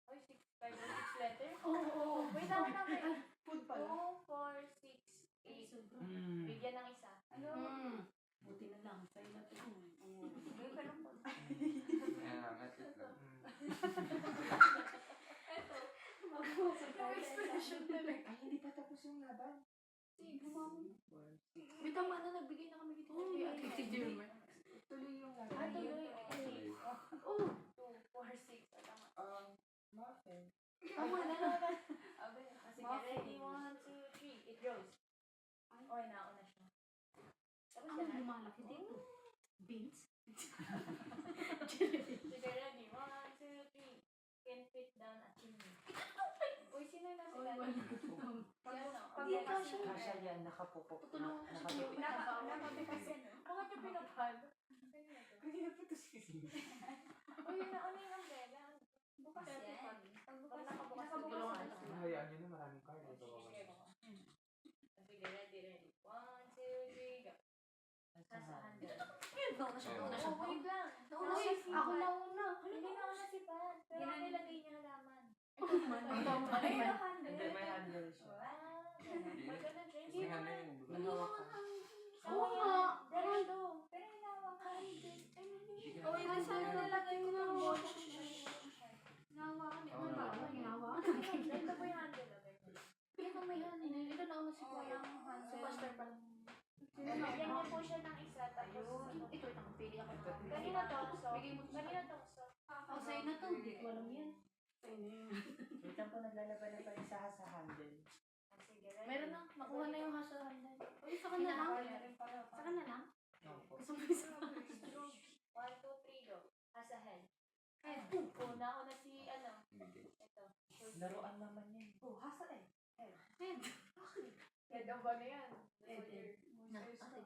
Ay, 5 or 6 letter? Oo. Wait, tama. Food 2, 4, 6, 8. Bigyan ng isa. Ano? Buti na lang. Sa'yo na ito. Gawin ka lang po. Ayan lang, atlet lang. Ito. Yung expression talaga. Ay, hindi pa tapos yung laban. Sige, gumamon. May tama na. Nagbigay na kami dito. Kay Ate si Jeremy. Tuloy yung laban. Ah, tuloy. Okay. Oh. 2, 4, 6. Tama. Muffin. Tama na. Sige, ready? 1, 2, 3. It goes. Okay, nauna siya. Tapos Ang ka na. lumalaki dito. Beans? Sige, ready? 1, 2, 3. Can fit down a chimney. Uy, sino yung nasa ilalim? Hindi, kasha. Kasha yan, nakapupok. Tutulungan ko si Nakatipid. Nakatikas yan. Bakit yung pinapalo? Kanina pa ito siya. Uy, yun nauna yung umbrella. Bukas yan. Pag nakabukas na. Hayaan nyo na maraming card. Sige, ready? 1, 2, 3, go. Sa handle. Yun, nauna siya. Oh, wait lang. Nauna siya. Ako nauna. Hindi na ako si Pat. Pero Yan ang ang- nilagay niya halaman. Ito man. Ayun ang handle. Hindi, may handle siya. Pag ganun, Jay, Kasi nga na yun. May hawak ka. Oo nga. Diretso. Pero hinawak ka. Oh, ito sana nalagay ko ng boto. Nawa ka. Oo, Ano ba? nawa. Ginawa? Ganito po yung handle. Ito may handle. Ito nauna si Kuya. Superstar pa. Bigyan niyo po siya ng isa. Tapos, Ito, ito. Pili ako. kanina to. So, Bigay mo to. kanina to. So, Oh, sa'yo na to. Hindi ko alam yan. Sa'yo na yan. Wait lang po, naglalaban na pa isa sa handle. sige, ready? Meron na. Nakuha na yung hasahan na. Uy, saka na lang. Saka na lang. Opo. Gusto mo isa. 1, 2, 3, go. As a head. Head. Una si, ano, Bigay. ito. Laruan naman yan. Oh, hasa eh. Head. Head. Head ang ba na yan? Head. Na, ate.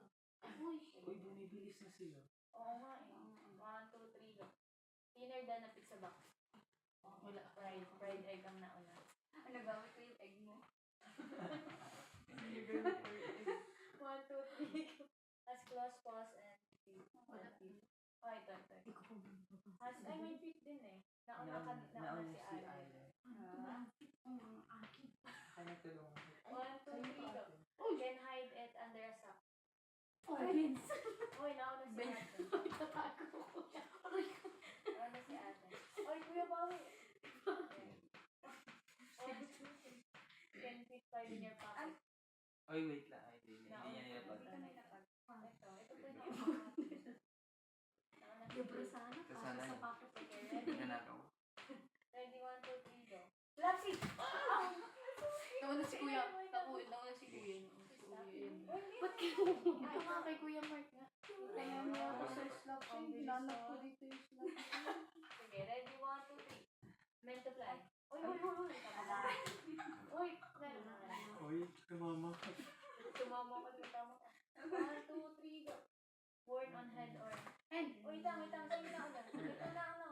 Uy. Uy, bumibilis na sila. Oo nga eh. 1, 2, 3, go. Thinner than a pizza box. Wala. Fried egg ang nauna. Nagamit ko yung egg mo. 1, 2, 3, go. As close, pause, and feet. Wala. Oh, ito. Hindi ko pa As, ay, may feet din eh. Nauna Nauna si si Alan. Alan. akin. Kaya tulungan ko. 1, 2, 3, go. Then hide it under a sock. Oh, Vince. Uy, nauna si Ben. Ate. Nauna si Ate. Uy, Kuya Bawi. 10 feet 5 in your pocket. Oy, wait lang. Ay, hindi niya Nauna. yapag. Ito po yung nauna. Nauna si Libre Kuya. sana. Ito Kasi sana sa yun. pocket. Okay, ready? Nanakaw. Ready, 1, 2, 3, go. Lapsi! Nauna si Kuya. Nauna si Kuya. Ba't kayo? Ito nga kay Kuya Mark nga. Kaya niya ako sa slap siya. Hinanap ko dito yung slap. Sige, ready, 1, 2, 3. Meant to fly. Uy! Uy, meron na. Uy, tumama ka. Tumama ko, tama ka. 1, 2, 3, go. Worn on head or... Head. Wait lang. Sige na una. Ito na, ano?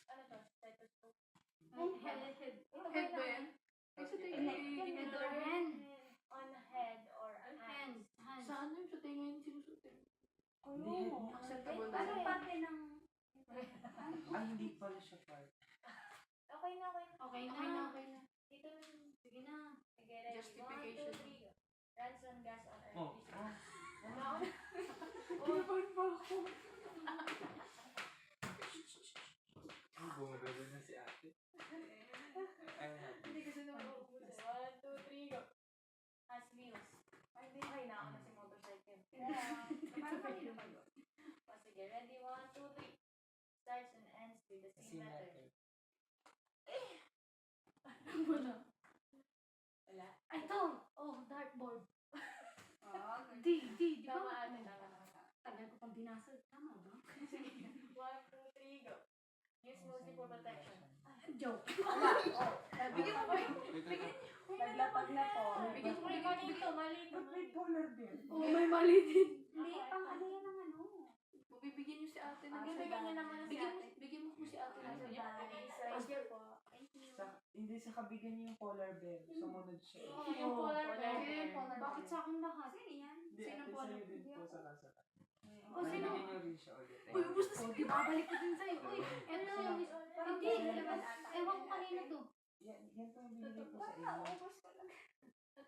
Ano to? Stethoscope. Head. Ito Head ba na. yan? Kasi ito yung head or hand. On head or Hand. hand. Hand. Sa ano yung sa tenga yung sinusutin? Hindi. Acceptable Ano ba? parte ng... Ay, hindi pala siya part. Okay na. Okay na. Dito na. Sige na. Sige, ready. 1, 2, Justification. 3, go. Runs on gas on earth. Oh. Ano? Kinabahan pa ako. Ay, bumagalo na si ate. Ay, Hindi kasi naman uubusin. 1, 2, 3, go. Has wheels. Ay, nauna si motorcycle. Parang kanina pa yun. O, sige, ready? 1, 2, 3. Starts and ends with the si same letter. ate. Wala. Wala. Ito. Oh, dartboard. Di ba? Tama ate, tama. Tagal ko pang binasa. Tama ba? Sige. 1, 2, 3, go. Use mostly for protection. Joke. Wala. Oh. Bigyan mo ba? Naglapag na po. Bigyan ko May malito, malito. Ba't may polar bear? Oh, may mali din. Hindi, pang ano yan ang ano. Bibigyan niyo si ate na Bibigyan niyo naman si ate. Bigyan mo po si ate na ganyan. Thank you po. Hindi sa kabigyan niya yung polar bear. Sumunod siya. Oh, yung polar bear. Bakit sa akin lahat? Sino yan? Hindi, Sino ate, polar sa'yo din bear? po sa kasa. Oh, sino? Bibigyan niyo rin siya ulit. Uy, ubus na si Uy, babalik ko din sa'yo. Uy, ano yung... Hindi, ewan ko kanina to. Yan po ang binigay ko sa inyo.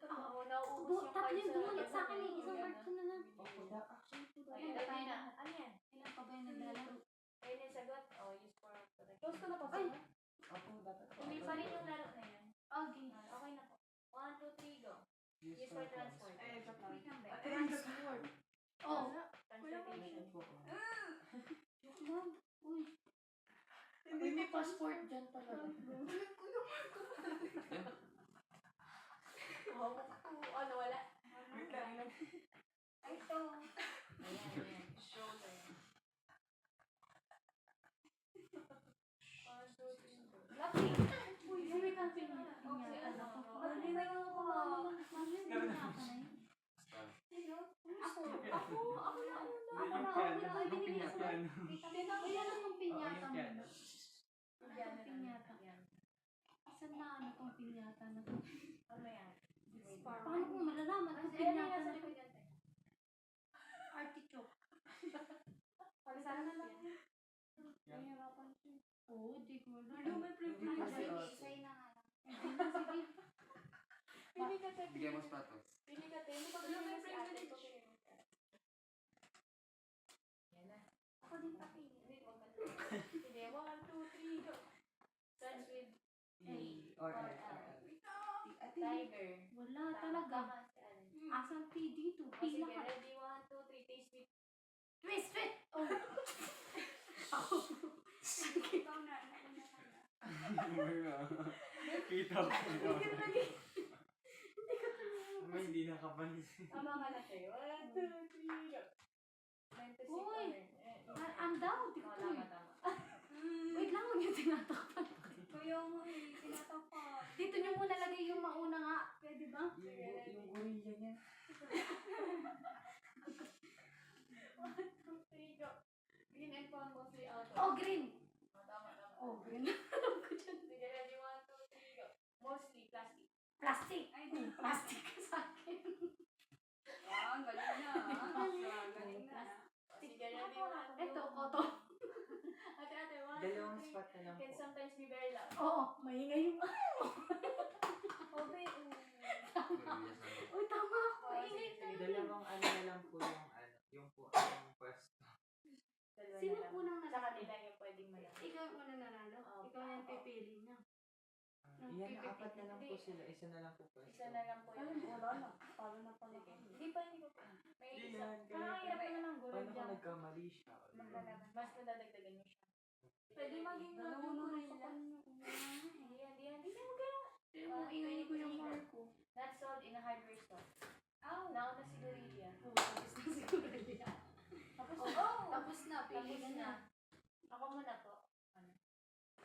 Oo, nauubos yung Tatlo yung cards bumalik sa akin eh. ano, Isang mark ko na lang. Opo, actually po Ayun, ayun na. Ano yan? Ilan pa ba yung naglalaro? Ayun yung sagot. Oh, use for protection. Close ko na pa Ay, Opo, dapat po. hindi pa rin yung laro na yan. Okay. Okay na po. 1, 2, 3, go. Use Use for transport. Transport. Oh. Transportation. Po. Joke lang. Uy. Uy, may passport dyan talaga. Oh, ano, wala? Wait lang, ilan? Ay, ito. Ayan. Shoulder. 1, 2, 3, go. Lucky! Uy, may camping niya. Okay, ano? Mali na yung kumama. Mali na yung kumama na yun. Ako na. Yung piano. Yung piano. Ilan ang Oo, pinyata yung mo? piano. Yan na Pinyata. Yan. Asan na ano tong pinyata na to? Ano yan? Paano kung malalaman kung Ano yan? pinyata Nasa na to? likod yan, te. Artichoke. na lang yun. Nahihirapan siya. Oo, di ko alam. Ano, may privilege. Kasi Kasi, isay na nga lang. Hindi na, sige. Pili ka tayo. Bigyan mo sapatos. Pili ka tayo. Ano pa Wala, may pili mo si ate privilege. ko? Yan na. Ako din papili. Hindi, wag ka na. Sige, 1, 2, 3, go. Starts with E or L. tiger. Wala talaga. Tama si Allen. Asan P dito? O, P sige, lahat. ready, 1, 2, 3, taste with Twist, twist! Oh. Ako. Ikaw na. Kita ko. May hindi nakapansin. Tama ka na kayo. 1, 2, 3, go. Fantasy Uy. corner. Ang daw. Di ko Tama, tuloy. tama. Wait lang, huwag yung tinatakpan. Kuya mo eh, tinatapak. Dito nyo muna lagay yung mauna nga. Pwede ba? Yung gorilla niya. 1, 2, 3, go. Green and palm mostly out. Oh, green. Tama, tama. Oh, green. Alam ko dyan. Sige, ready, 1, 2, 3, go. Mostly plastic. Plastic. Ay, plastic ka sa akin. Ah, galing na. Galing na. Sige, ready, 1, 2, Ito, koto. Ate, 1, 2, Dalawang 3. spot na lang Can po. sometimes be very loud. Oo, maingay yung Obe, Uy, tama ako. Oh, Maingay sige, ka. sige. Dalawang ano na lang po yung pwesto. Sino unang Sa nanalo? kanila yung pwedeng malaki. Ikaw yung unang nanalo. Oo. Ikaw yung pipili niya. Yan, apat na lang po sila. Isa na lang po pwesto. Isa na lang po Ay, yung wala na. Paano na pala Sige. kami? Hindi pa. May Hindi isa. yan, Parang ang hirap naman ng gulay Paano kung dyan. nagkamali siya? Mas nadadagdagan niyo siya. Pwede maging Dalawa ano na gorilla. sa kanya. Hindi mo kaya. Yung ingay ko yung Marco. Not sold in a hardware store. Ow. Nauna si Gorilla. Oo, tapos na siguro niya. Tapos Oh, na. tapos na, pili Tapos ka na. na. Ako muna po.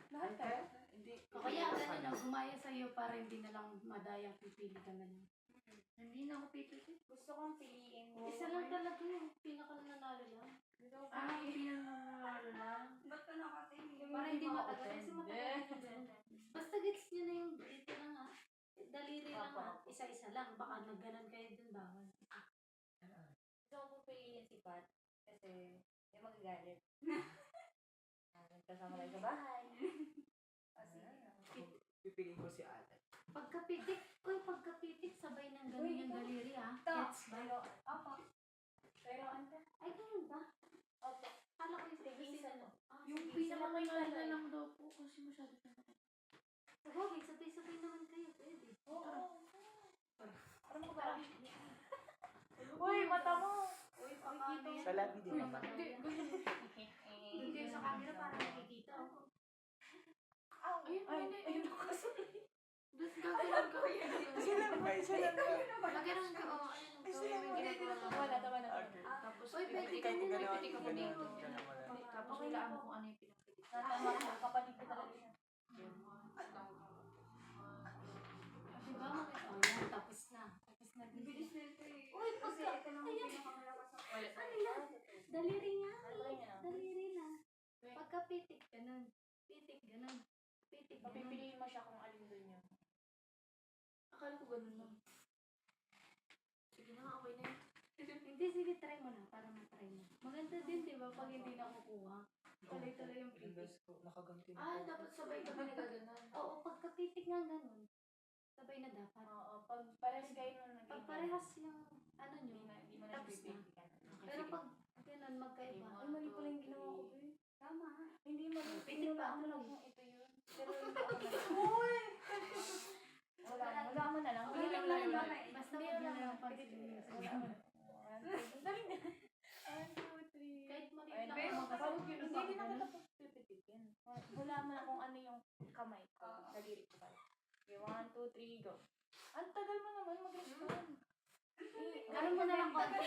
Lahat kayo? Hindi. O kaya, ano lang, gumaya sa'yo para hindi na lang madayang pipili ka na lang. Hindi na ako pipili. Gusto kong piliin mo. Isa lang talaga yung pinaka nanalo lang. Gusto kong Ah, piliin. pinanalo lang. Ba't ka nakatingin? Para hindi mga matagal. Kasi matagal na yun. Basta gets nyo na yung dito lang ha. Daliri lang ha. Isa-isa lang. Baka nagganan kayo dun bawal. Gusto ko po piliin si Pat. Kasi may magagalit. Nagkasama tayo sa bahay. Sige. Pipiliin ko si Alan. Pagkapitik, sabay ng ganun yung daliri ha. Gets ba? Pero, opo. Pero, ano? Ay, ganun ba? Opo. Kala ko yung Sige, isa po. Yung Sige, pinakamanalo isa lang daw po kasi masyado ka na. Sabagay, sabay-sabay naman kayo. Pwede. Oo. Ano mo ba? Uy, mata mo! Uy, paano yan? Sa labi din Uy, naman. Doon kayo sa camera para nakikita. Ayun, Ay, hindi. ayun ako kasi. Doon gagawin ko. Maganon ka, oh, ayun. Gawin mo yung ginagawa. Wala, tama na. Tapos, uy, pwede ka nyo na, pwede ka mo dito. Tapos, Okay hulaan na mo po. kung ano yung pinapitik. Natama ko, kapatid ko talaga siya. Diba? Oh, yan, tapos na. Tapos na din. Bilis na ito eh. Uy, Kasi pagka- ito lang Ayan. yung pinakamalakas ako. Ano yan? Daliri nga. Daliri nga. Daliri na. Pagkapitik, ganun. Pitik, ganun. Pitik, ganun. Papipiliin mo siya kung alin doon yun. Akala ko ganun lang. Sige na, okay na yun. Hindi, sige, try mo na para matry mo. Maganda din, di ba? Pag hindi nakukuha. Tuloy-tuloy yung pitik. Nakaganti na Ah, po. dapat sabay kami nagaganon. Oo, pagkapitik nga ganun. Sabay na dapat. Oo, pag pares kayo nung naging Pag parehas yung ano hindi nyo, mo na tapos na. pipilikan. Pero pag ganun, magkaiba. Ay, mali pala yung ginawa ko, eh. Tama. Hindi mali. Pitik pa ako lang lang. kung ito yun. Pero hindi ako wala mo na lang. Okay lang Wala lang. mo Basta Hindi, huwag nyo wala na lang mo. pansinin. Wala mo. Ang dali na. 1, 2, 3. Kahit maliit Ayun, lang pero ako. hindi din ako tapos pipitikin. Wala mo na kung ano yung kamay ko. Daliri ko pa. Okay, 1, 2, 3, go. Ang tagal mo naman mag-respond. Ganun mo na lang konti.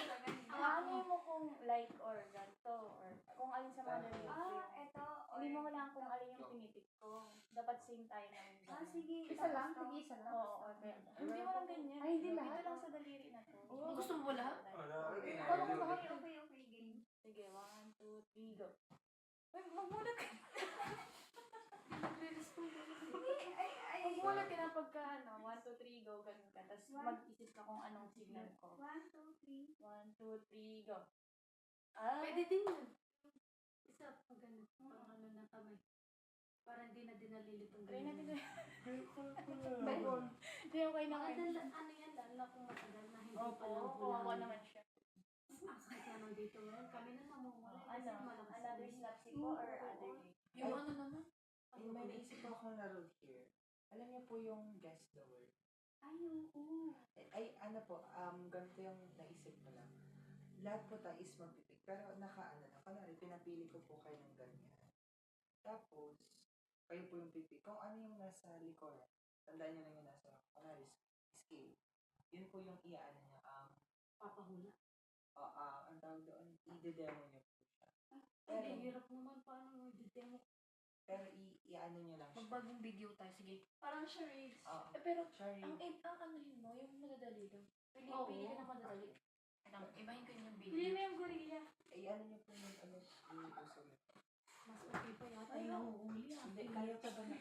Ano mo kung like or ganito or kung alin sa mga daliri ko. Ito. Hindi mo kailangan kung alin yung pinitik ko. Dapat same time lang. Sige. Isa lang? Sige, isa lang? Oo, okay. Hindi mo lang ganyan. Ay, hindi lahat? Ito lang sa daliri na to. Gusto mo lahat? Okay, game. Sige, 1, 2, 3, go. Uy, magmulat ka. Magmulat ka na pagka, 1, 2, 3, go, ganun ka. Tapos mag-isip ka kung anong signal ko. 1, 2, 3. 1, 2, 3, go. Ah, Pwede din yun. Parang ano na kamay. Para hindi na dinalilitong Try natin ganyan. Meron. Hindi, okay na kayo. Maganda, ano yan, lalo na kung matagal na hindi pa Opo, lang kawawa bulan. naman siya. Ang sakit na nandito ngayon. Kami na namumulay kasi Ano, malakas another ulit. slapstick po or other game? Yung ano naman? Ay, may naisip po akong laro here. Alam niyo po yung guess the word. Ay, oo. Ay, ano po, ganito yung naisip ko lang. Lahat po tayo is magpipik. Pero naka-ano na. Kunwari, pinapili ko po kayo ng ganyan. Tapos, kayo po yung pipik. Kung ano yung nasa likuran, tandaan nyo lang yung nasa, kunwari, scale. Yun po yung iaano niya. Papahula. Ang tawag doon, i-demo nyo po siya. Ay, ang hirap naman. Paano mo i-demo? Pero i-ano nyo lang siya. Magbagong video tayo, sige. Parang charades. Oo. Pero, Sorry. ang anuhin mo, yung madadali lang. Oo. Pili ka ng madadali. Ibahin ko yung Hindi video. na yung gorilla. Ay, ano nyo po yung ano, yung uso nyo. Mas matibay yata. Ay, yung nahuhuli ah. Hindi, kaya pa ba na